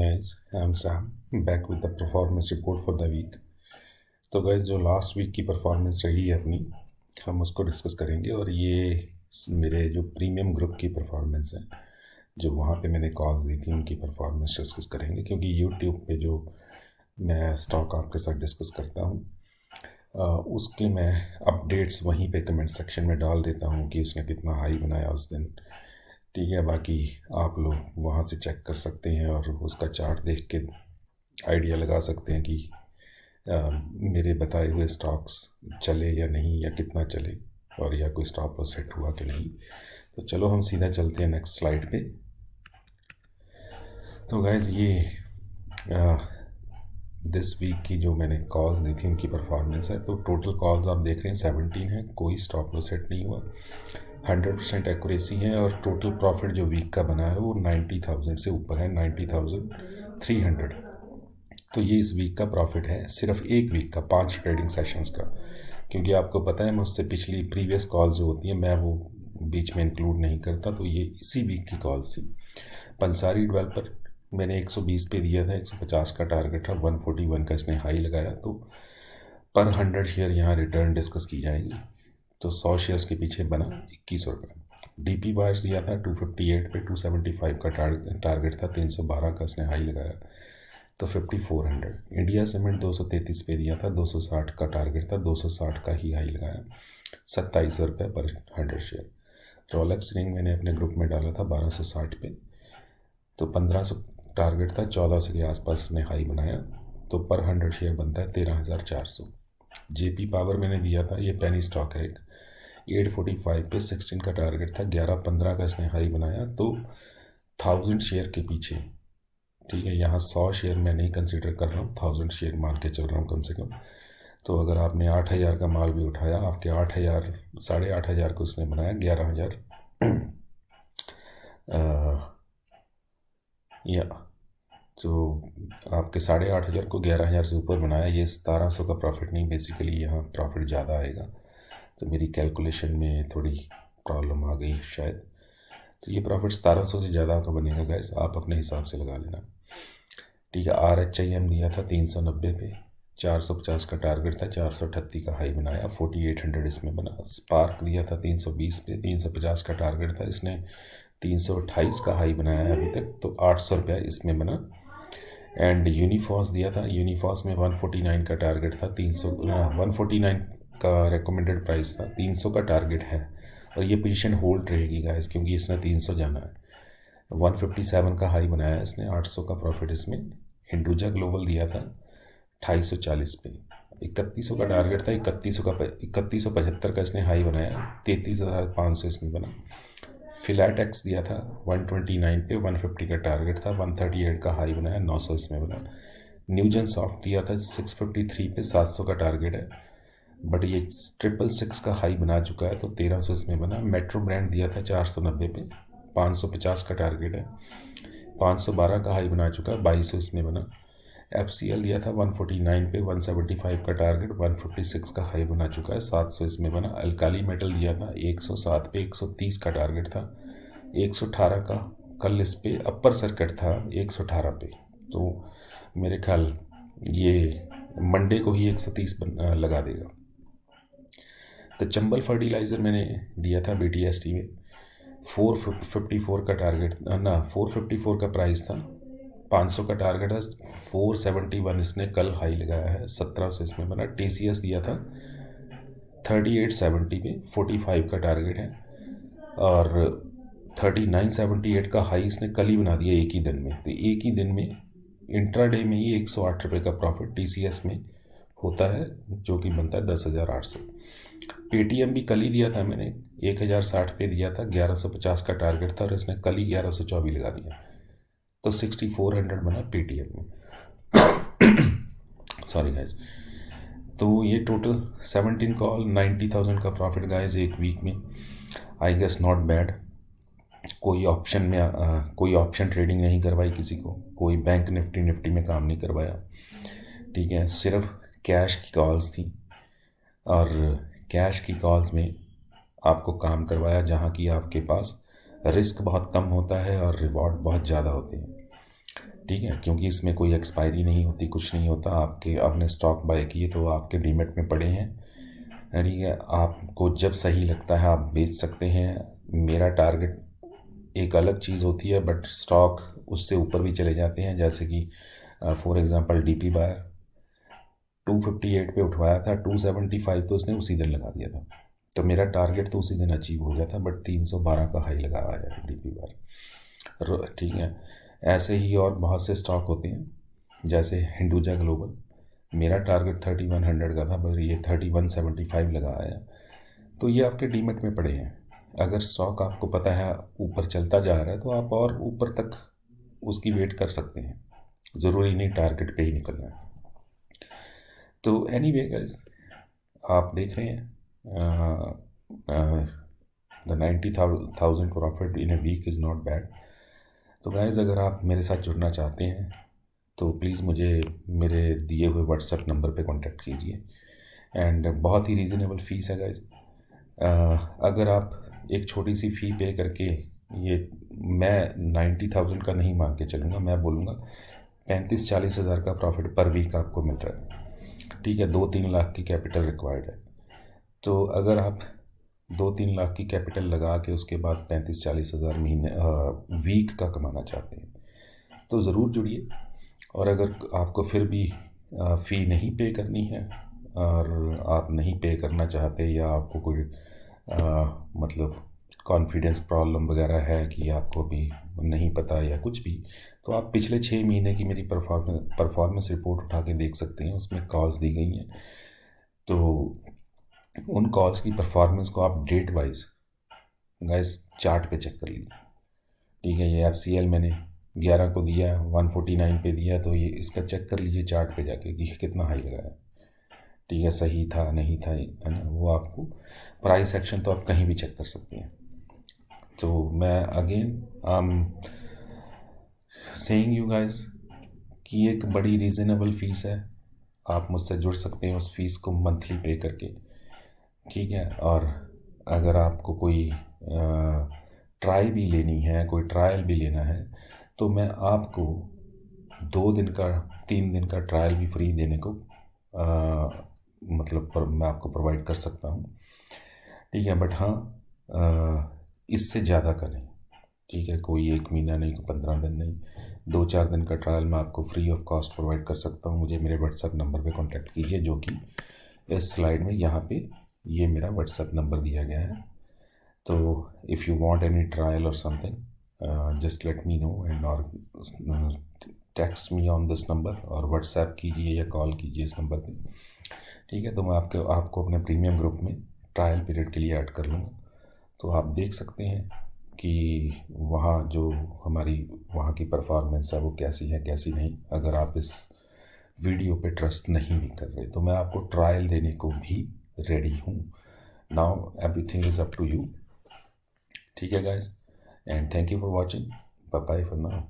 guys, I'm Sam back with the performance report for the week। तो guys जो last week की performance रही है अपनी, हम उसको डिस्कस करेंगे। और ये मेरे जो प्रीमियम ग्रुप की परफॉर्मेंस है, जो वहाँ पे मैंने कॉल्स दी थी, उनकी परफॉर्मेंस डिस्कस करेंगे। क्योंकि यूट्यूब पे जो मैं स्टॉक आपके साथ डिस्कस करता हूँ उसके मैं अपडेट्स वहीं पे कमेंट सेक्शन में डाल देता हूँ कि उसने कितना हाई बनाया उस दिन। ठीक है, बाकी आप लोग वहाँ से चेक कर सकते हैं और उसका चार्ट देख के आइडिया लगा सकते हैं कि मेरे बताए हुए स्टॉक्स चले या नहीं, या कितना चले, और या कोई स्टॉप लॉस सेट हुआ कि नहीं। तो चलो हम सीधा चलते हैं नेक्स्ट स्लाइड पे। तो गाइज ये दिस वीक की जो मैंने कॉल्स दी थी उनकी परफॉर्मेंस है। तो टोटल कॉल्स आप देख रहे हैं 17 है, कोई स्टॉप लॉस सेट नहीं हुआ, 100% एक्यूरेसी है। और टोटल प्रॉफिट जो वीक का बना है वो 90,000 से ऊपर है, 90,300। तो ये इस वीक का प्रॉफिट है, सिर्फ एक वीक का, 5 ट्रेडिंग सेशंस का। क्योंकि आपको पता है मुझसे पिछली प्रीवियस कॉल्स जो होती हैं मैं वो बीच में इंक्लूड नहीं करता, तो ये इसी वीक की कॉल्स थी। पंसारी डेवलपर मैंने 120 पे दिया था, 150 का टारगेट था, 141 का इसने हाई लगाया। तो पर 100 शेयर यहाँ रिटर्न डिस्कस की जाएगी। तो 100 शेयर्स के पीछे बना 2100 रुपये। डीपी वाइज दिया था 258 पे, 275 का टारगेट था, 312 का इसने हाई लगाया, तो 5400। इंडिया सीमेंट 233 पे दिया था, 260 का टारगेट था, 260 का ही हाई लगाया, 2700 रुपये पर 100 शेयर। रोलेक्स रिंग मैंने अपने ग्रुप में डाला था 1260 पे, तो 1500 टारगेट था, 1400 के आसपास इसने हाई बनाया, तो पर 100 शेयर बनता है 13,400। जेपी पावर मैंने दिया था, ये पेनी स्टॉक है एक, 845 पे 16 का टारगेट था, 1115 का इसने हाई बनाया, तो 1000 शेयर के पीछे। ठीक है, यहाँ 100 शेयर मैं नहीं कंसिडर कर रहा हूँ, 1000 शेयर मान के चल रहा हूँ कम से कम। तो अगर आपने 8000 का माल भी उठाया, आपके 8000, 8500 को उसने बनाया 11,000 या तो आपके 8500 को 11,000 से ऊपर बनाया। ये 1700 का प्रॉफिट नहीं, बेसिकली यहाँ प्रॉफिट ज़्यादा आएगा। तो मेरी कैलकुलेशन में थोड़ी प्रॉब्लम आ गई शायद। तो ये प्रॉफिट 1700 से ज़्यादा का बनेगा गैस, आप अपने हिसाब से लगा लेना। ठीक है, RHIM दिया था 390 पे, 450 का टारगेट था, 438 का हाई बनाया, 4800 इसमें बना। स्पार्क दिया था 320 पे, 350 का टारगेट था, इसने 328 का हाई बनाया है अभी तक, तो 800 रुपया इसमें बना। एंड यूनिफॉस दिया था, यूनिफॉस में 149 का टारगेट था, 149 का रिकमेंडेड प्राइस था, 300 का टारगेट है। और ये पोजीशन होल्ड रहेगी गाइस, क्योंकि इसने 300 जाना है। 157 का हाई बनाया इसने, 800 का प्रॉफिट इसमें। हिंडुजा ग्लोबल दिया था 2840 पे, 3100 का टारगेट था, 3175 का इसने हाई बनाया, 33,500 इसमें बना। फिलैटेक्स दिया था 129 पे, 150 का टारगेट था, 138 का हाई बनाया, 900 इसमें बना। न्यूजन सॉफ्ट दिया था 653 पे, 700 का टारगेट है, बट ये 666 का हाई बना चुका है, तो 1300 इसमें बना। मेट्रो ब्रांड दिया था 490 पे, 550 का टारगेट है, 512 का हाई बना चुका है, 2200 इसमें बना। FCL दिया था 149 पे, 175 का टारगेट, 156 का हाई बना चुका है, 700 इसमें बना। अल्काली मेटल दिया था 107 पे, 130 का टारगेट था, 118 का कल इस पे अपर सर्किट था 118 पे, तो मेरे ख्याल ये मंडे को ही 130 लगा देगा। तो चंबल फर्टिलाइज़र मैंने दिया था BTST में, 454 का टारगेट ना, 454 का प्राइस था, 500 का टारगेट है, 471 इसने कल हाई लगाया है, 1700 इसमें बना। TCS दिया था 3870 पे, 45 का टारगेट है, और 3978 का हाई इसने कल ही बना दिया एक ही दिन में। तो एक ही दिन में इंट्राडे में ही 108 रुपये का प्रॉफिट TCS में होता है, जो कि बनता है 10,800। पेटीएम भी कल ही दिया था मैंने, 1060 पे दिया था, 1150 का टारगेट था, और इसने कल ही 1124 लगा दिया, तो 6400 बना पेटीएम में। Sorry guys. तो ये टोटल 17 कॉल, 90,000 का प्रॉफिट गाइज एक वीक में। I guess not bad. कोई ऑप्शन में कोई ऑप्शन ट्रेडिंग नहीं करवाई किसी को, कोई बैंक निफ्टी में काम नहीं करवाया। ठीक है, सिर्फ कैश की कॉल्स थी, और कैश की कॉल्स में आपको काम करवाया जहाँ की आपके पास रिस्क बहुत कम होता है और रिवॉर्ड बहुत ज़्यादा होते हैं। ठीक है, क्योंकि इसमें कोई एक्सपायरी नहीं होती, कुछ नहीं होता। आपके आपने स्टॉक बाय किए तो आपके डीमेट में पड़े हैं, ठीक है। आपको जब सही लगता है आप बेच सकते हैं। मेरा टारगेट एक अलग चीज़ होती है, बट स्टॉक उससे ऊपर भी चले जाते हैं। जैसे कि फॉर एग्जांपल डीपी बायर 258 पे उठवाया था, 275 तो उसने उसी दिन लगा दिया था, तो मेरा टारगेट तो उसी दिन अचीव हो गया था, बट 312 का हाई लगा आया है डीपी बायर, ठीक है। ऐसे ही और बहुत से स्टॉक होते हैं, जैसे हिंदुजा ग्लोबल, मेरा टारगेट 3100 का था, पर ये 3175 लगा आया। तो ये आपके डीमेट में पड़े हैं। अगर स्टॉक आपको पता है ऊपर चलता जा रहा है तो आप और ऊपर तक उसकी वेट कर सकते हैं, ज़रूरी नहीं टारगेट पे ही निकलना है। तो एनीवे गाइस, आप देख रहे हैं the 90,000 profit in a week is not bad. तो गाइस, अगर आप मेरे साथ जुड़ना चाहते हैं तो प्लीज़ मुझे मेरे दिए हुए व्हाट्सएप नंबर पे कांटेक्ट कीजिए। एंड बहुत ही रीज़नेबल फ़ीस है गाइस। अगर आप एक छोटी सी फ़ी पे करके, ये मैं 90,000 का नहीं मान के चलूँगा, मैं बोलूँगा 35-40 हज़ार का प्रॉफिट पर वीक आपको मिल रहा है, ठीक है। 2-3 लाख की कैपिटल रिक्वायर्ड है। तो अगर आप 2-3 लाख की कैपिटल लगा के उसके बाद 35-40 हज़ार महीने वीक का कमाना चाहते हैं तो ज़रूर जुड़िए। और अगर आपको फिर भी फ़ी नहीं पे करनी है और आप नहीं पे करना चाहते, या आपको कोई मतलब कॉन्फिडेंस प्रॉब्लम वगैरह है कि आपको भी नहीं पता या कुछ भी, तो आप पिछले 6 महीने की मेरी परफॉर्मेंस रिपोर्ट उठा के देख सकते हैं। उसमें कॉल्स दी गई हैं, तो उन कॉल्स की परफॉर्मेंस को आप डेट वाइज गाइस चार्ट पे चेक कर लीजिए, ठीक है। ये FCL मैंने 11 को दिया, 149 पे दिया, तो ये इसका चेक कर लीजिए चार्ट पे जाके कि कितना हाई लगाया, ठीक है। सही था नहीं था, है ना, वो आपको प्राइस एक्शन तो आप कहीं भी चेक कर सकते हैं। तो मैं अगेन सेइंग यू गाइस कि एक बड़ी रीज़नेबल फ़ीस है, आप मुझसे जुड़ सकते हैं उस फीस को मंथली पे करके, ठीक है। और अगर आपको कोई ट्राई भी लेनी है, कोई ट्रायल भी लेना है, तो मैं आपको 2 दिन का 3 दिन का ट्रायल भी फ्री देने को मैं आपको प्रोवाइड कर सकता हूँ, ठीक है। बट हाँ, इससे ज़्यादा का नहीं, ठीक है। कोई 1 महीना नहीं, कोई 15 दिन नहीं, 2-4 दिन का ट्रायल मैं आपको फ्री ऑफ कॉस्ट प्रोवाइड कर सकता हूँ। मुझे मेरे व्हाट्सएप नंबर पे कांटेक्ट कीजिए, जो कि इस स्लाइड में यहाँ पे ये मेरा व्हाट्सएप नंबर दिया गया है। तो if you want any trial or something, just let me know and or text me on this number, और व्हाट्सएप कीजिए या कॉल कीजिए इस नंबर पे, ठीक है। तो मैं आपको अपने प्रीमियम ग्रुप में ट्रायल पीरियड के लिए ऐड कर लूँगा। तो आप देख सकते हैं कि वहाँ जो हमारी वहाँ की परफॉर्मेंस है वो कैसी है कैसी नहीं। अगर आप इस वीडियो पे ट्रस्ट नहीं भी कर रहे तो मैं आपको ट्रायल देने को भी रेडी हूँ। Now everything is up to you, ठीक है guys, and thank you for watching. Bye bye for now.